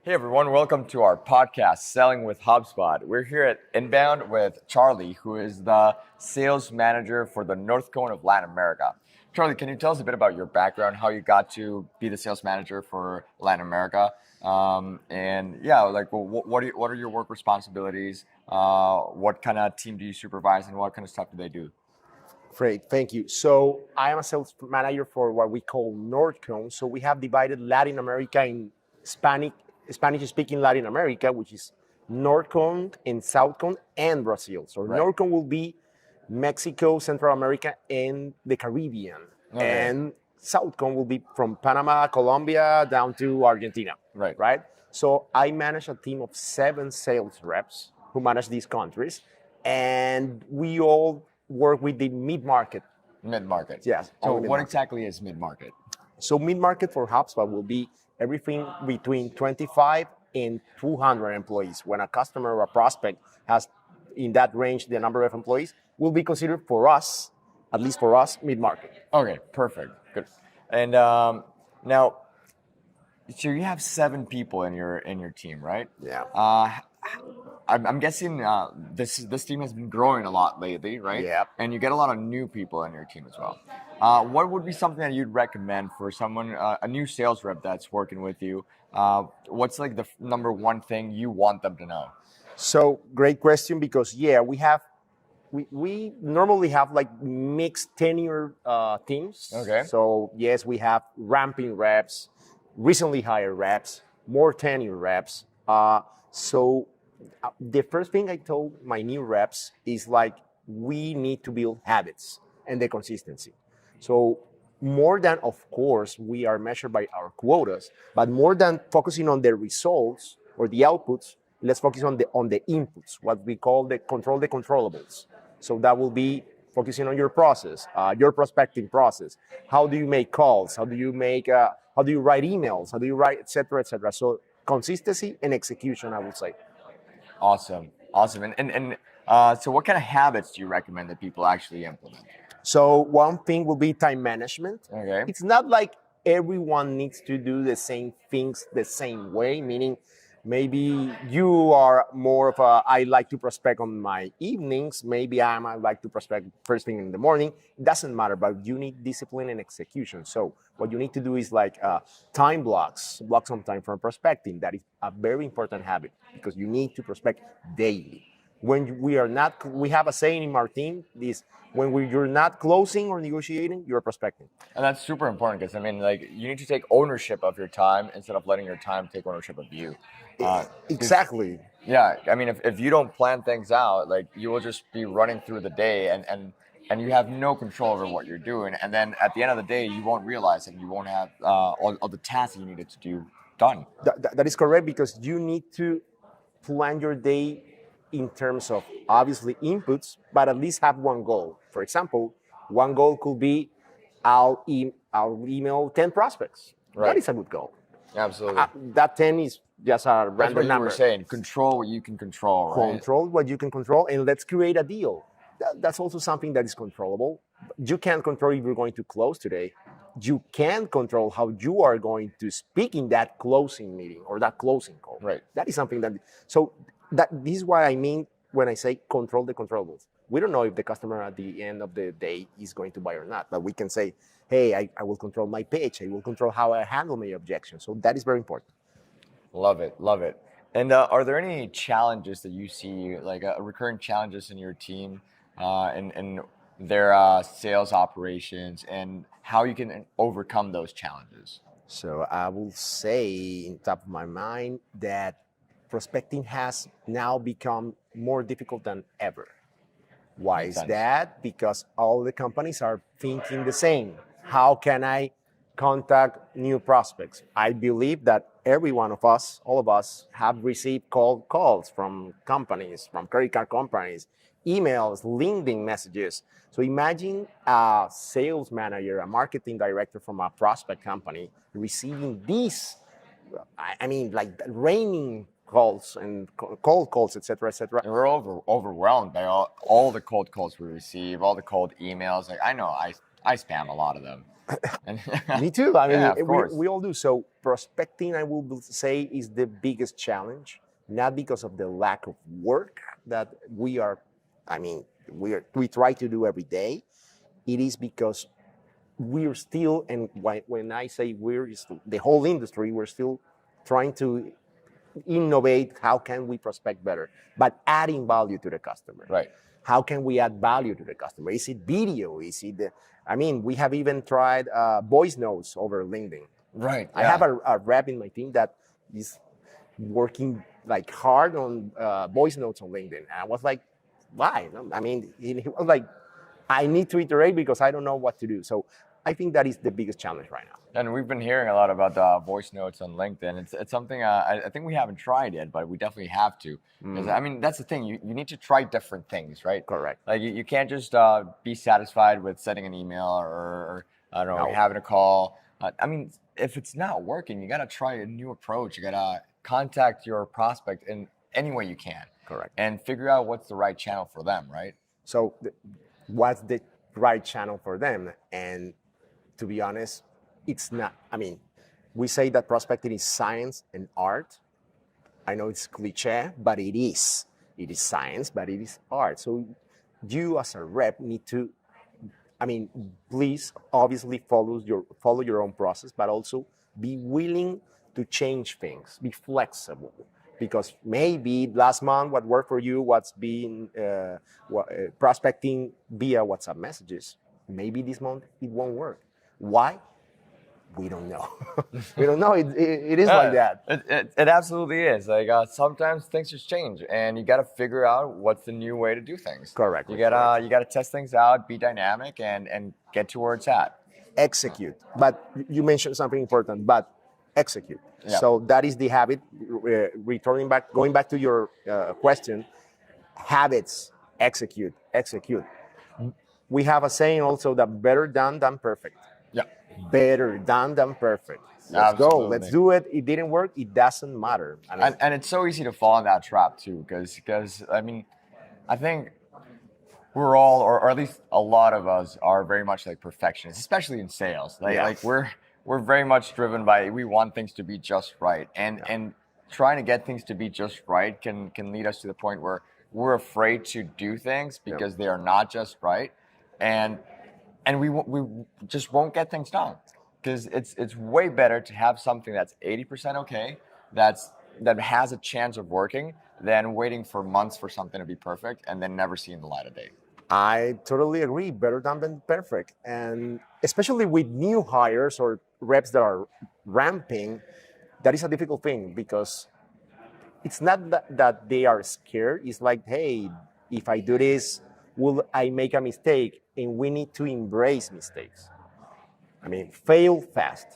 Hey everyone, welcome to our podcast, Selling with HubSpot. We're here at Inbound with Charly, who is the sales manager for the Northcone of Latin America. Charly, can you tell us a bit about your background, how you got to be the sales manager for Latin America? What are your work responsibilities? What kind of team do you supervise and what kind of stuff do they do? Great, thank you. So I am a sales manager for what we call Northcone. So we have divided Latin America in Spanish-speaking Latin America, which is Northcone and Southcone and Brazil. So right. Northcone will be Mexico, Central America, and the Caribbean. Okay. And Southcone will be from Panama, Colombia, down to Argentina. Right? So I manage a team of 7 sales reps who manage these countries. And we all work with the mid-market. Mid-market. Yes. So what exactly is mid-market? So mid-market for HubSpot will be everything between 25 and 200 employees. When a customer or a prospect has in that range the number of employees, will be considered for us, at least for us, mid-market. Okay, perfect. Good. And now, so you have 7 people in your team, right? Yeah. I'm guessing this team has been growing a lot lately, right? Yeah. And you get a lot of new people in your team as well. What would be something that you'd recommend for someone, a new sales rep that's working with you? What's like the number one thing you want them to know? So great question, because we normally have like mixed tenure teams. Okay. So yes, we have ramping reps, recently hired reps, more tenure reps. The first thing I told my new reps is like, we need to build habits and the consistency. So more than, of course, we are measured by our quotas, but more than focusing on the results or the outputs, let's focus on the inputs, what we call the controllables. So that will be focusing on your process, your prospecting process. How do you make calls? How do you write emails? How do you write, et cetera, et cetera. So consistency and execution, I would say. Awesome. And so what kind of habits do you recommend that people actually implement? So one thing will be time management. Okay. It's not like everyone needs to do the same things the same way, meaning maybe you are more of I like to prospect on my evenings. Maybe I like to prospect first thing in the morning. It doesn't matter, but you need discipline and execution. So what you need to do is like time block some time for prospecting. That is a very important habit because you need to prospect daily. When we have a saying in our team, you're not closing or negotiating, you're prospecting. And that's super important because, you need to take ownership of your time instead of letting your time take ownership of you. Exactly. Yeah, if you don't plan things out, you will just be running through the day and you have no control over what you're doing. And then at the end of the day, you won't realize it and you won't have all the tasks you needed to do done. That is correct, because you need to plan your day in terms of obviously inputs, but at least have one goal. For example, one goal could be I'll email 10 prospects. Right. That is a good goal. Absolutely. That 10 is just a random number. That's what you were saying. Control what you can control, right? Control what you can control, and let's create a deal. That's also something that is controllable. You can't control if you're going to close today. You can control how you are going to speak in that closing meeting or that closing call. Right. That is something this is what I mean when I say control the controllables. We don't know if the customer at the end of the day is going to buy or not, but we can say, hey, I will control my pitch. I will control how I handle my objections. So that is very important. Love it. And are there any challenges that you see, like recurring challenges in your team in their sales operations, and how you can overcome those challenges? So I will say, in top of my mind, that prospecting has now become more difficult than ever. Why is that? Because all the companies are thinking the same. How can I contact new prospects? I believe that every one of us, all of us, have received cold calls from companies, from credit card companies, emails, LinkedIn messages. So imagine a sales manager, a marketing director from a prospect company receiving these, raining calls and cold calls, et cetera, et cetera. And we're overwhelmed by all the cold calls we receive, all the cold emails. I know I spam a lot of them. And Me too. I mean, yeah, of course. we all do. So prospecting, I will say, is the biggest challenge, not because of the lack of work that we are, I mean, we try to do every day. It is because we're still, and when I say we're, the whole industry, we're still trying to innovate. How can we prospect better, but adding value to the customer? Right. How can we add value to the customer? Is it video? Is it we have even tried voice notes over LinkedIn. Right. I have a rep in my team that is working like hard on voice notes on LinkedIn. And I was like, why? I mean, he was like, I need to iterate because I don't know what to do. So I think that is the biggest challenge right now. And we've been hearing a lot about the voice notes on LinkedIn. It's something I think we haven't tried yet, but we definitely have to. Because I mean, that's the thing. You need to try different things, right? Correct. Like you can't just be satisfied with sending an email or I don't know, No. having a call. I mean, if it's not working, you got to try a new approach. You got to contact your prospect in any way you can. Correct. And figure out what's the right channel for them, right? So what's the right channel for them? And to be honest, it's not. I mean, we say that prospecting is science and art. I know it's cliche, but it is. It is science, but it is art. So you as a rep need to, please obviously follow your own process, but also be willing to change things, be flexible. Because maybe last month what worked for you was being prospecting via WhatsApp messages. Maybe this month it won't work. Why? We don't know. We don't know. It is like that. It absolutely is. Like sometimes things just change, and you got to figure out what's the new way to do things. Correct. You gotta test things out, be dynamic, and get to where it's at. Execute. But you mentioned something important. But execute. Yeah. So that is the habit. Going back to your question, habits. Execute. We have a saying also that better done than perfect. Yeah. Better done than perfect. Let's go. Let's do it. It didn't work. It doesn't matter. And it's so easy to fall in that trap too, because I mean, I think we're all, or at least a lot of us, are very much like perfectionists, especially in sales. Like we're very much driven by, we want things to be just right, and trying to get things to be just right can lead us to the point where we're afraid to do things because they are not just right, and we just won't get things done, because it's way better to have something that's 80% okay, that has a chance of working, than waiting for months for something to be perfect and then never seeing the light of day. I totally agree. Better done than perfect. And especially with new hires or reps that are ramping, that is a difficult thing, because it's not that they are scared. It's like, hey, if I do this, will I make a mistake? And we need to embrace mistakes. I mean, fail fast.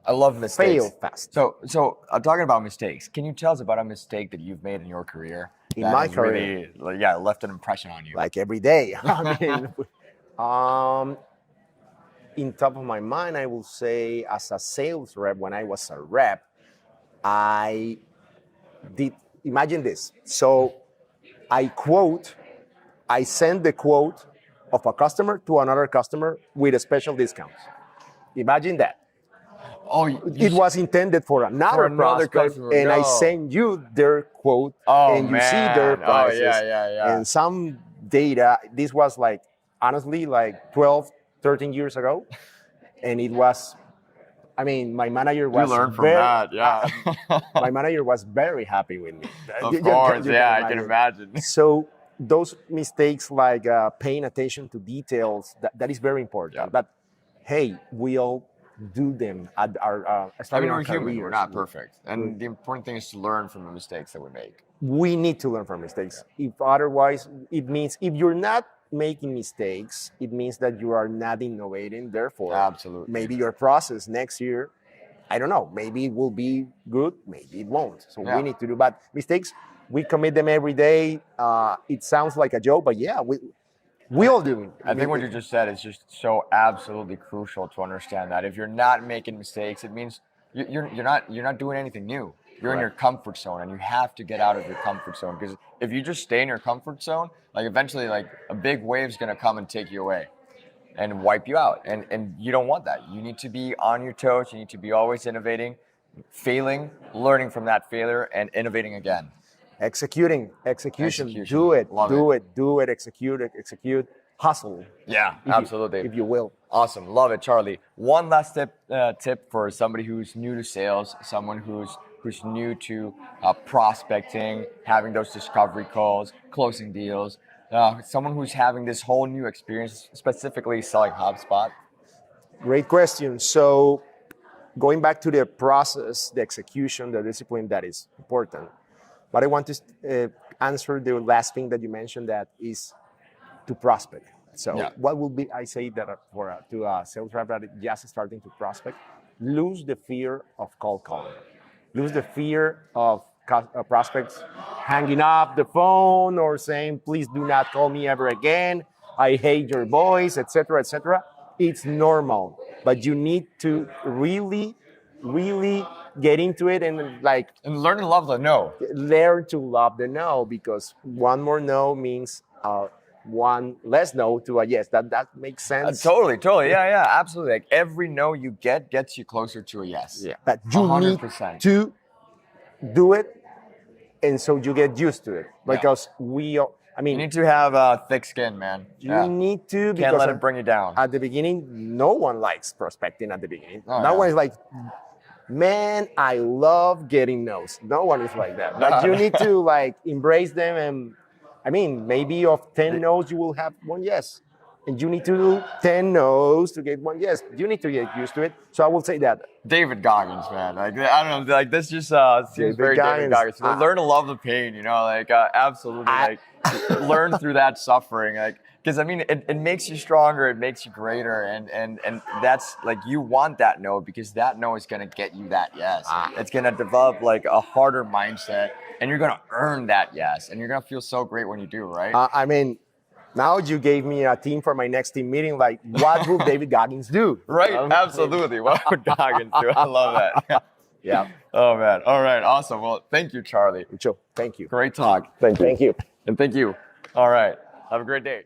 I love mistakes. Fail fast. So talking about mistakes, can you tell us about a mistake that you've made in your career? In my career? Really, left an impression on you. Like every day. In top of my mind, I will say, as a sales rep, when I was a rep, I did, imagine this. So I send the quote of a customer to another customer with a special discount. Imagine that. Oh, it was intended for another prospect, customer. And I send you their quote, and you see their prices. And some data. This was like, honestly, like 12, 13 years ago, and it was. I mean, my manager was. You learned from that, yeah. My manager was very happy with me. Of course, I can imagine. So those mistakes, like paying attention to details, that is very important. Yeah. But hey, we all do them at our we're human. We're not perfect, and the important thing is to learn from the mistakes that we make. We need to learn from mistakes. If otherwise, it means if you're not making mistakes, it means that you are not innovating. Therefore, absolutely, maybe your process next year, I don't know, maybe it will be good, maybe it won't. So we need to do. But mistakes, we commit them every day. It sounds like a joke, but yeah, we all do. I think what you just said is just so absolutely crucial to understand, that if you're not making mistakes, it means you're not doing anything new. You're in your comfort zone, and you have to get out of your comfort zone, because if you just stay in your comfort zone, like eventually, like a big wave's gonna come and take you away. and wipe you out. And you don't want that. You need to be on your toes. You need to be always innovating, failing, learning from that failure, and innovating again. Execution. Do it. Love Do it. Execute. Hustle. Yeah, absolutely. If you will. Awesome. Love it, Charlie. One last tip for somebody who's new to sales, someone who's new to prospecting, having those discovery calls, closing deals, someone who's having this whole new experience, specifically selling HubSpot. Great question. So going back to the process, the execution, the discipline, that is important. But I want to answer the last thing that you mentioned, that is to prospect. So what will be, I say that to a sales rep that is just starting to prospect, lose the fear of cold calling. Lose the fear of prospects hanging up the phone or saying, please do not call me ever again. I hate your voice, etc., etc. It's normal, but you need to really get into it and learn to love the no. Learn to love the no, because one more no means one less no to a yes. That makes sense. Totally. Yeah, absolutely. Like every no you get gets you closer to a yes. Yeah, but you 100%. need to do it, and so you get used to it, because you need to have thick skin, man. You need to, because can't let it bring you down. At the beginning, no one likes prospecting at the beginning. No one is like, man, I love getting no's. No one is like that. But you need to embrace them, and maybe of 10 no's you will have one yes. And you need to do 10 no's to get one yes. You need to get used to it. So I will say that. David Goggins, man. I don't know. This just seems very David Goggins. Learn to love the pain, absolutely. Learn through that suffering. Because it makes you stronger, it makes you greater, and that's you want that no, because that no is gonna get you that yes. It's gonna develop a harder mindset, and you're gonna earn that yes, and you're gonna feel so great when you do, right? Now you gave me a team for my next team meeting. What would David Goggins do? Right, absolutely. What would Goggins do? I love that. Yeah. Oh man. All right. Awesome. Well, thank you, Charlie. Thank you. Great talk. Thank you. And thank you. All right. Have a great day.